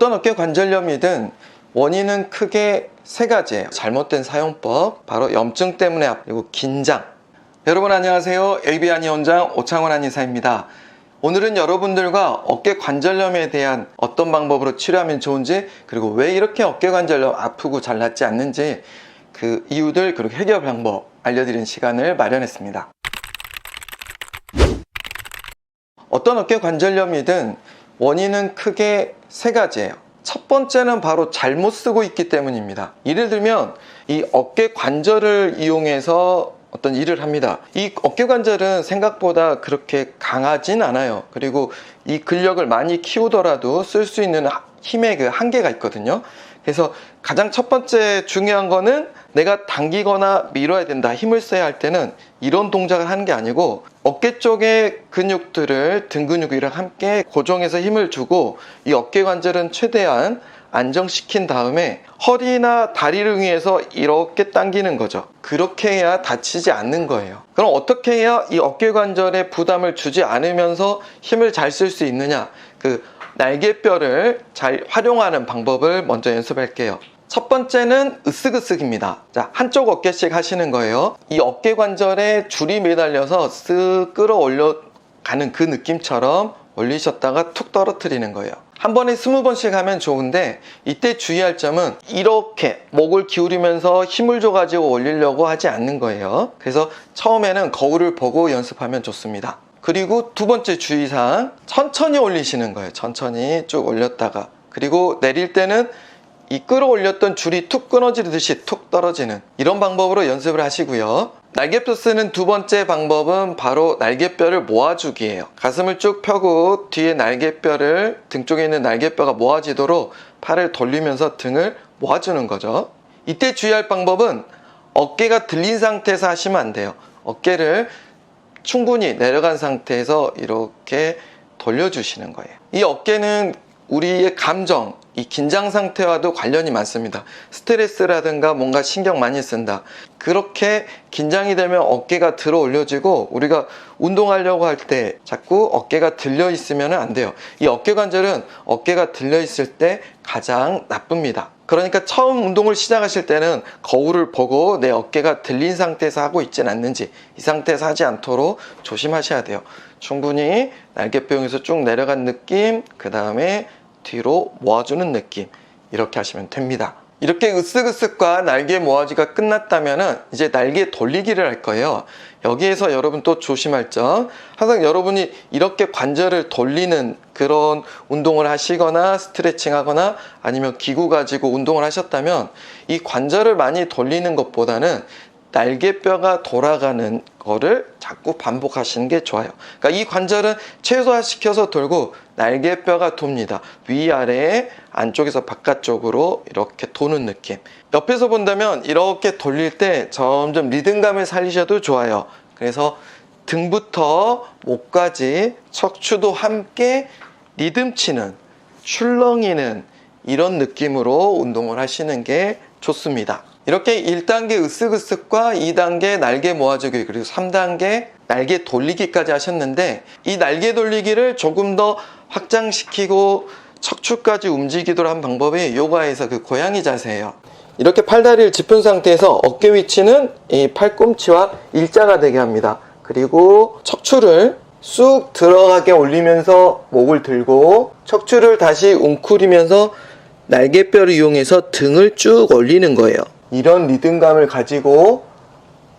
어떤 어깨 관절염이든 원인은 크게 세 가지예요. 잘못된 사용법, 바로 염증 때문에, 그리고 긴장. 여러분 안녕하세요. ABA 한의원장 오창원 한의사입니다. 오늘은 여러분들과 어깨 관절염에 대한 어떤 방법으로 치료하면 좋은지, 그리고 왜 이렇게 어깨 관절염 아프고 잘 낫지 않는지 그 이유들, 그리고 해결 방법 알려드리는 시간을 마련했습니다. 어떤 어깨 관절염이든 원인은 크게 세 가지예요. 첫 번째는 바로 잘못 쓰고 있기 때문입니다. 예를 들면 이 어깨 관절을 이용해서 어떤 일을 합니다. 이 어깨 관절은 생각보다 그렇게 강하진 않아요. 그리고 이 근력을 많이 키우더라도 쓸 수 있는 힘의 그 한계가 있거든요. 그래서 가장 첫 번째 중요한 거는 내가 당기거나 밀어야 된다, 힘을 써야 할 때는 이런 동작을 하는 게 아니고 어깨 쪽의 근육들을 등 근육이랑 함께 고정해서 힘을 주고 이 어깨 관절은 최대한 안정시킨 다음에 허리나 다리를 위해서 이렇게 당기는 거죠. 그렇게 해야 다치지 않는 거예요. 그럼 어떻게 해야 이 어깨 관절에 부담을 주지 않으면서 힘을 잘 쓸 수 있느냐, 그 날개뼈를 잘 활용하는 방법을 먼저 연습할게요. 첫 번째는 으쓱으쓱입니다. 자, 한쪽 어깨씩 하시는 거예요. 이 어깨 관절에 줄이 매달려서 쓱 끌어올려 가는 그 느낌처럼 올리셨다가 툭 떨어뜨리는 거예요. 한 번에 20번씩 하면 좋은데, 이때 주의할 점은 이렇게 목을 기울이면서 힘을 줘가지고 올리려고 하지 않는 거예요. 그래서 처음에는 거울을 보고 연습하면 좋습니다. 그리고 두 번째 주의사항, 천천히 올리시는 거예요. 천천히 쭉 올렸다가, 그리고 내릴 때는 이 끌어올렸던 줄이 툭 끊어지듯이 툭 떨어지는 이런 방법으로 연습을 하시고요. 날개뼈 쓰는 두 번째 방법은 바로 날개뼈를 모아주기예요. 가슴을 쭉 펴고 뒤에 날개뼈를, 등 쪽에 있는 날개뼈가 모아지도록 팔을 돌리면서 등을 모아주는 거죠. 이때 주의할 방법은 어깨가 들린 상태에서 하시면 안 돼요. 어깨를 충분히 내려간 상태에서 이렇게 돌려주시는 거예요. 이 어깨는 우리의 감정, 이 긴장 상태와도 관련이 많습니다. 스트레스라든가 뭔가 신경 많이 쓴다, 그렇게 긴장이 되면 어깨가 들어 올려지고 우리가 운동하려고 할 때 자꾸 어깨가 들려 있으면 안 돼요. 이 어깨 관절은 어깨가 들려 있을 때 가장 나쁩니다. 그러니까 처음 운동을 시작하실 때는 거울을 보고 내 어깨가 들린 상태에서 하고 있진 않는지, 이 상태에서 하지 않도록 조심하셔야 돼요. 충분히 날개뼈에서 쭉 내려간 느낌, 그 다음에 뒤로 모아주는 느낌, 이렇게 하시면 됩니다. 이렇게 으쓱으쓱과 날개 모아지가 끝났다면 이제 날개 돌리기를 할 거예요. 여기에서 여러분 또 조심할 점, 항상 여러분이 이렇게 관절을 돌리는 그런 운동을 하시거나 스트레칭 하거나 아니면 기구 가지고 운동을 하셨다면 이 관절을 많이 돌리는 것보다는 날개뼈가 돌아가는 거를 자꾸 반복하시는 게 좋아요. 그러니까 이 관절은 최소화시켜서 돌고 날개뼈가 돕니다. 위아래, 안쪽에서 바깥쪽으로 이렇게 도는 느낌. 옆에서 본다면 이렇게 돌릴 때 점점 리듬감을 살리셔도 좋아요. 그래서 등부터 목까지 척추도 함께 리듬 치는, 출렁이는 이런 느낌으로 운동을 하시는 게 좋습니다. 이렇게 1단계 으쓱으쓱과 2단계 날개 모아주기, 그리고 3단계 날개 돌리기까지 하셨는데, 이 날개 돌리기를 조금 더 확장시키고 척추까지 움직이도록 한 방법이 요가에서 그 고양이 자세예요. 이렇게 팔다리를 짚은 상태에서 어깨 위치는 이 팔꿈치와 일자가 되게 합니다. 그리고 척추를 쑥 들어가게 올리면서 목을 들고 척추를 다시 웅크리면서 날개뼈를 이용해서 등을 쭉 올리는 거예요. 이런 리듬감을 가지고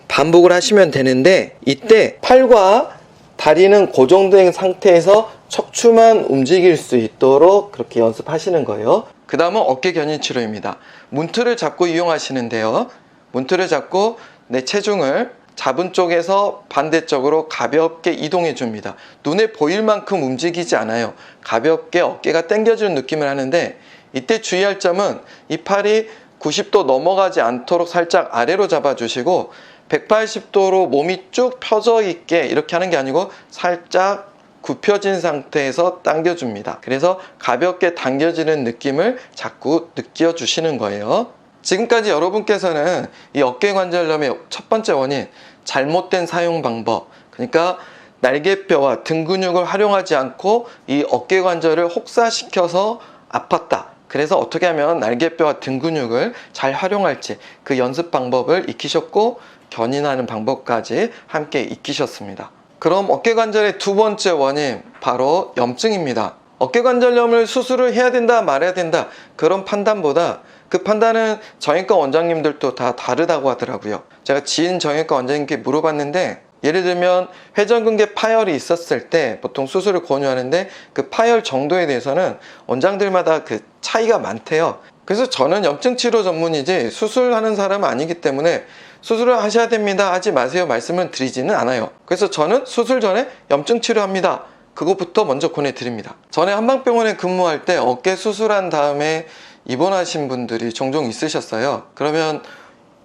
반복을 하시면 되는데, 이때 팔과 다리는 고정된 상태에서 척추만 움직일 수 있도록 그렇게 연습하시는 거예요. 그 다음은 어깨 견인 치료입니다. 문틀을 잡고 이용하시는데요. 문틀을 잡고 내 체중을 잡은 쪽에서 반대쪽으로 가볍게 이동해 줍니다. 눈에 보일 만큼 움직이지 않아요. 가볍게 어깨가 당겨주는 느낌을 하는데, 이때 주의할 점은 이 팔이 90도 넘어가지 않도록 살짝 아래로 잡아주시고 180도로 몸이 쭉 펴져 있게 이렇게 하는 게 아니고 살짝 굽혀진 상태에서 당겨줍니다. 그래서 가볍게 당겨지는 느낌을 자꾸 느껴주시는 거예요. 지금까지 여러분께서는 이 어깨 관절염의 첫 번째 원인, 잘못된 사용 방법, 그러니까 날개뼈와 등 근육을 활용하지 않고 이 어깨 관절을 혹사시켜서 아팠다, 그래서 어떻게 하면 날개뼈와 등 근육을 잘 활용할지 그 연습 방법을 익히셨고 견인하는 방법까지 함께 익히셨습니다. 그럼 어깨관절의 두 번째 원인, 바로 염증입니다. 어깨관절염을 수술을 해야 된다 말아야 된다 그런 판단보다, 그 판단은 정형외과 원장님들도 다 다르다고 하더라고요. 제가 지인 정형외과 원장님께 물어봤는데, 예를 들면 회전근개 파열이 있었을 때 보통 수술을 권유하는데 그 파열 정도에 대해서는 원장들마다 그 차이가 많대요. 그래서 저는 염증 치료 전문이지 수술하는 사람은 아니기 때문에 수술을 하셔야 됩니다 하지 마세요 말씀을 드리지는 않아요. 그래서 저는 수술 전에 염증 치료합니다, 그것부터 먼저 권해드립니다. 전에 한방병원에 근무할 때 어깨 수술한 다음에 입원하신 분들이 종종 있으셨어요. 그러면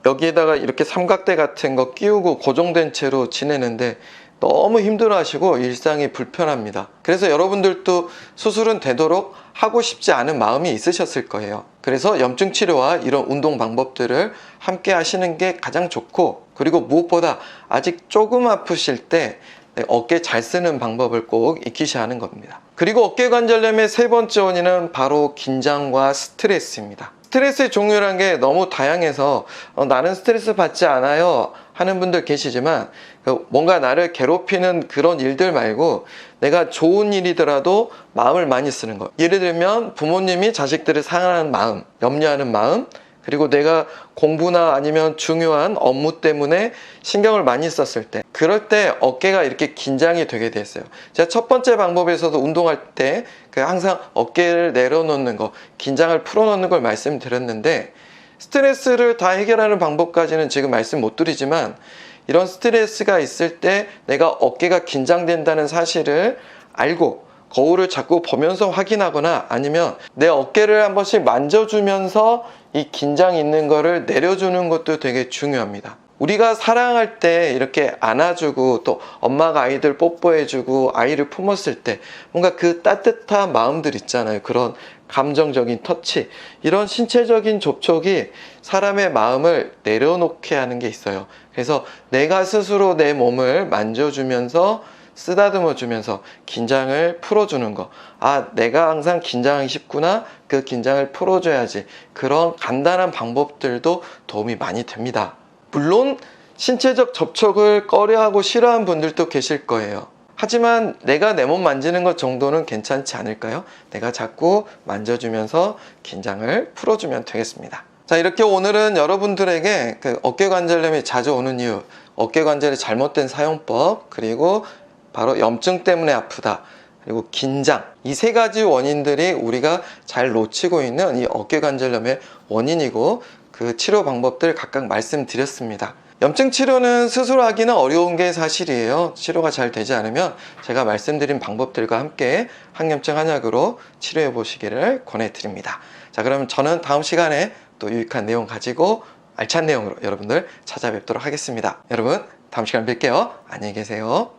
여기에다가 이렇게 삼각대 같은 거 끼우고 고정된 채로 지내는데 너무 힘들어 하시고 일상이 불편합니다. 그래서 여러분들도 수술은 되도록 하고 싶지 않은 마음이 있으셨을 거예요. 그래서 염증 치료와 이런 운동 방법들을 함께 하시는 게 가장 좋고, 그리고 무엇보다 아직 조금 아프실 때 어깨 잘 쓰는 방법을 꼭 익히셔야 하는 겁니다. 그리고 어깨관절염의 세 번째 원인은 바로 긴장과 스트레스입니다. 스트레스의 종류라는 게 너무 다양해서 나는 스트레스 받지 않아요 하는 분들 계시지만, 뭔가 나를 괴롭히는 그런 일들 말고 내가 좋은 일이더라도 마음을 많이 쓰는 것, 예를 들면 부모님이 자식들을 사랑하는 마음, 염려하는 마음, 그리고 내가 공부나 아니면 중요한 업무 때문에 신경을 많이 썼을 때, 그럴 때 어깨가 이렇게 긴장이 되게 됐어요. 제가 첫 번째 방법에서도 운동할 때 항상 어깨를 내려놓는 거, 긴장을 풀어놓는 걸 말씀드렸는데, 스트레스를 다 해결하는 방법까지는 지금 말씀 못 드리지만, 이런 스트레스가 있을 때 내가 어깨가 긴장된다는 사실을 알고 거울을 자꾸 보면서 확인하거나, 아니면 내 어깨를 한 번씩 만져주면서 이 긴장이 있는 거를 내려주는 것도 되게 중요합니다. 우리가 사랑할 때 이렇게 안아주고, 또 엄마가 아이들 뽀뽀해주고 아이를 품었을 때 뭔가 그 따뜻한 마음들 있잖아요. 그런 감정적인 터치, 이런 신체적인 접촉이 사람의 마음을 내려놓게 하는 게 있어요. 그래서 내가 스스로 내 몸을 만져주면서 쓰다듬어 주면서 긴장을 풀어주는 거, 아, 내가 항상 긴장하기 쉽구나, 그 긴장을 풀어줘야지, 그런 간단한 방법들도 도움이 많이 됩니다. 물론 신체적 접촉을 꺼려하고 싫어하는 분들도 계실 거예요. 하지만 내가 내 몸 만지는 것 정도는 괜찮지 않을까요? 내가 자꾸 만져주면서 긴장을 풀어주면 되겠습니다. 자, 이렇게 오늘은 여러분들에게 그 어깨관절염이 자주 오는 이유, 어깨관절의 잘못된 사용법, 그리고 바로 염증 때문에 아프다, 그리고 긴장, 이 세 가지 원인들이 우리가 잘 놓치고 있는 이 어깨관절염의 원인이고, 그 치료 방법들 각각 말씀드렸습니다. 염증 치료는 스스로 하기는 어려운 게 사실이에요. 치료가 잘 되지 않으면 제가 말씀드린 방법들과 함께 항염증 한약으로 치료해 보시기를 권해드립니다. 자, 그럼 저는 다음 시간에 또 유익한 내용 가지고 알찬 내용으로 여러분들 찾아뵙도록 하겠습니다. 여러분, 다음 시간에 뵐게요. 안녕히 계세요.